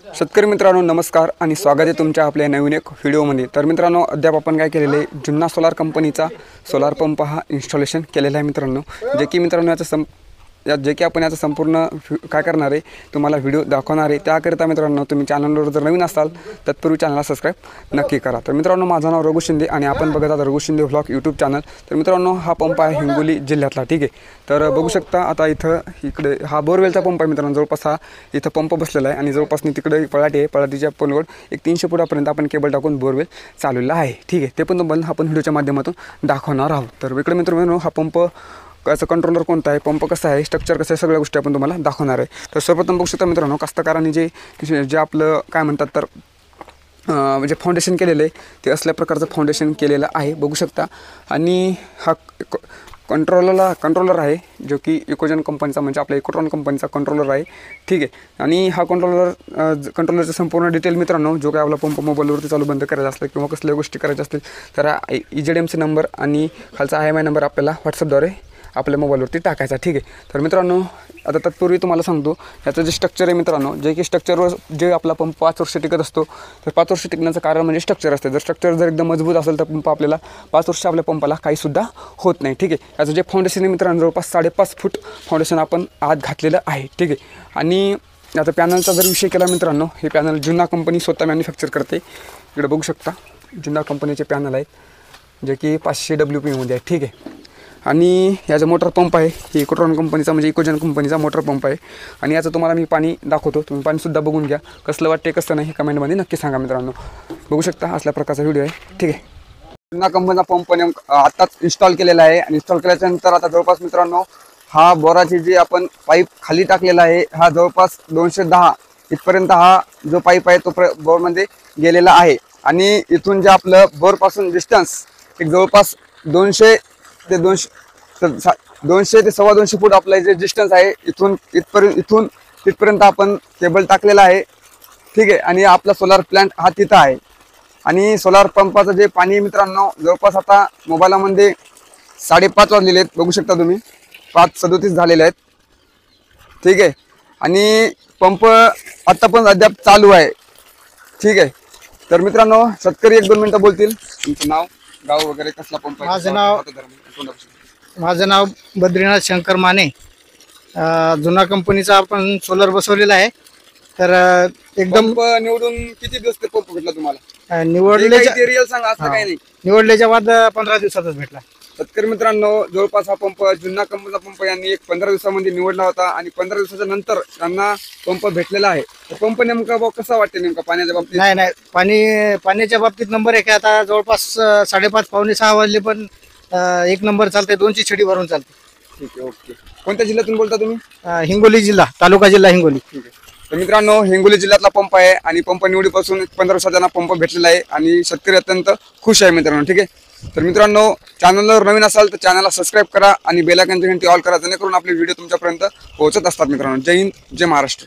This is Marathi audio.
शेतकरी मित्रांनो नमस्कार आणि स्वागत आहे तुमच्या आपल्या नवीन एक व्हिडिओमध्ये। तर मित्रांनो अद्याप आपण काय केलेले जुन्ना सोलार कंपनीचा सोलार पंप हा इन्स्टॉलेशन केलेला आहे मित्रांनो। जे की मित्रांनो आपण याचा संपूर्ण काय करणार आहे तुम्हाला व्हिडिओ दाखवणार आहे। त्याकरिता मित्रांनो तुम्ही चॅनलवर जर नवीन असाल तत्पूर्वी चॅनलला सबस्क्राइब नक्की करा। तर मित्रांनो माझं नाव रघु शिंदे आणि आपण बघत आहात Raghu Shinde vlog YouTube channel. तर मित्रांनो हा पंप आहे हिंगोली जिल्ह्यातला, ठीक आहे। तर बघू शकता आता इकडे हा बोरवेलचा पंप आहे मित्रांनो। जवळपास हा इथं पंप बसलेला आहे आणि जवळपास तिकडे पळाटी आहे, पळाटीच्या पोलवर एक 300 फुटापर्यंत आपण केबल टाकून बोरवेल चालवलेला आहे, ठीक आहे। ते पण तुम्हाला आपण व्हिडिओच्या माध्यमातून दाखवणार आहोत। तर इकडे मित्रांनो हा पंप याचा कंट्रोलर कोणता आहे, पंप कसा आहे, स्ट्रक्चर कसं आहे, सगळ्या गोष्टी आपण तुम्हाला दाखवणार आहे। तर सर्वप्रथम बघू शकता मित्रांनो कास्तकारांनी जे आपलं काय म्हणतात तर म्हणजे फाउंडेशन केलेलं आहे ते असल्या प्रकारचं फाउंडेशन केलेलं आहे बघू शकता। आणि हा कंट्रोलर आहे जो की इकोजन कंपनीचा म्हणजे आपल्या इकोट्रॉन कंपनीचा कंट्रोलर आहे, ठीक आहे। आणि हा कंट्रोलरचं संपूर्ण डिटेल मित्रांनो जो काय आपला पंप मोबाईलवरती चालू बंद करायचा असला किंवा कसल्या गोष्टी करायच्या असतील तर हा EZMC नंबर आणि खालचा IMI नंबर आपल्याला व्हॉट्सअपद्वारे आपल्या मोबाईलवरती टाकायचा, ठीक आहे। तर मित्रांनो आता तत्पूर्वी तुम्हाला सांगतो याचं जे स्ट्रक्चर आहे मित्रांनो, जे की स्ट्रक्चरवर जे आपला पंप 5 वर्ष टिकत असतो तर 5 वर्ष टिकण्याचं कारण म्हणजे स्ट्रक्चर असते। जर स्ट्रक्चर जर एकदम मजबूत असेल तर पंप आपल्याला 5 वर्ष आपल्या पंपाला काहीसुद्धा होत नाही, ठीक आहे। याचं जे फाउंडेशन आहे मित्रांनो जवळपास 5.5 फूट फाउंडेशन आपण आत घातलेलं आहे, ठीक आहे। आणि आता पॅनलचा जर विषय केला मित्रांनो, हे पॅनल जुन्ना कंपनी स्वतः मॅन्युफॅक्चर करते। इकडे बघू शकता जुन्ना कंपनीचे पॅनल आहेत जे की 500 WP मध्ये आहे, ठीक आहे। आणि याचा मोटर पंप आहे ही इकोट्रॉन कंपनीचा म्हणजे इकोजन कंपनीचा मोटर पंप आहे। आणि याचं तुम्हाला मी पाणी दाखवतो, तुम्ही पाणीसुद्धा बघून घ्या कसलं वाटते कसं नाही हे कमेंटमध्ये नक्की सांगा मित्रांनो। बघू शकता असल्या प्रकारचा व्हिडिओ आहे, ठीक आहे। जुन्ना कंपनीचा पंप आत्ताच इन्स्टॉल केलेला आहे आणि इन्स्टॉल केल्याच्यानंतर आता जवळपास मित्रांनो हा बोराची जी आपण पाईप खाली टाकलेला आहे हा जवळपास 210 इथपर्यंत हा जो पाईप आहे तो बोरमध्ये गेलेला आहे। आणि इथून जे आपलं बोरपासून डिस्टन्स एक जवळपास 200 ते 250 फूट आपलं जे डिस्टन्स आहे इथून तिथपर्यंत आपण केबल टाकलेला आहे, ठीक आहे। आणि आपला सोलार प्लांट हा तिथं आहे। आणि सोलार पंपाचं जे पाणी मित्रांनो जवळपास आता मोबाईलमध्ये 5:30 वाजलेले आहेत बघू शकता तुम्ही, 5:37 झालेले आहेत, ठीक आहे। आणि पंप आता पण अद्याप चालू आहे, ठीक आहे। तर मित्रांनो शेतकरी 1-2 मिनिटं बोलतील। तुमचं नाव गाव वगैरे कसला पंप आहे? माझं नाव बद्रीनाथ शंकर माने। जुना कंपनीचा आपण सोलर बसवलेला आहे। तर एकदम निवडून किती दिवस ते पंप भेटला तुम्हाला? निवडल्याच्या सांगा असं काही नाही, निवडल्याच्या बाद 15 दिवसातच भेटला। शेतकरी मित्रांनो जवळपास हा पंप जुन्ना कंपनीचा पंप यांनी एक 15 दिवसामध्ये निवडला होता आणि 15 दिवसाच्या नंतर त्यांना पंप भेटलेला आहे। पंप नेमका कसा वाटते नेमका पाण्याच्या बाबतीत? नाही पाण्याच्या बाबतीत नंबर 1 आहे। आता जवळपास 5:30 पावणे 6 वाजले पण 1 नंबर चालते, 2ची छडी भरून चालते, ठीक आहे, ओके। कोणत्या जिल्ह्यातून बोलता तुम्ही? हिंगोली जिल्हा, तालुका जिल्हा हिंगोली, ठीक आहे। तर मित्रांनो हिंगोली जिल्ह्यातला पंप आहे आणि पंप निवडीपासून 15 दिवसांना पंप भेटलेला आहे आणि शेतकरी अत्यंत खुश आहे मित्रांनो, ठीक आहे। तर मित्रांनो चॅनलवर नवीन असाल तर चॅनलला सबस्क्राईब करा आणि बेल आयकॉनची घंटी ऑल करा जेणेकरून आपले व्हिडिओ तुमच्यापर्यंत पोहोचत असतात मित्रांनो। जय हिंद, जय महाराष्ट्र।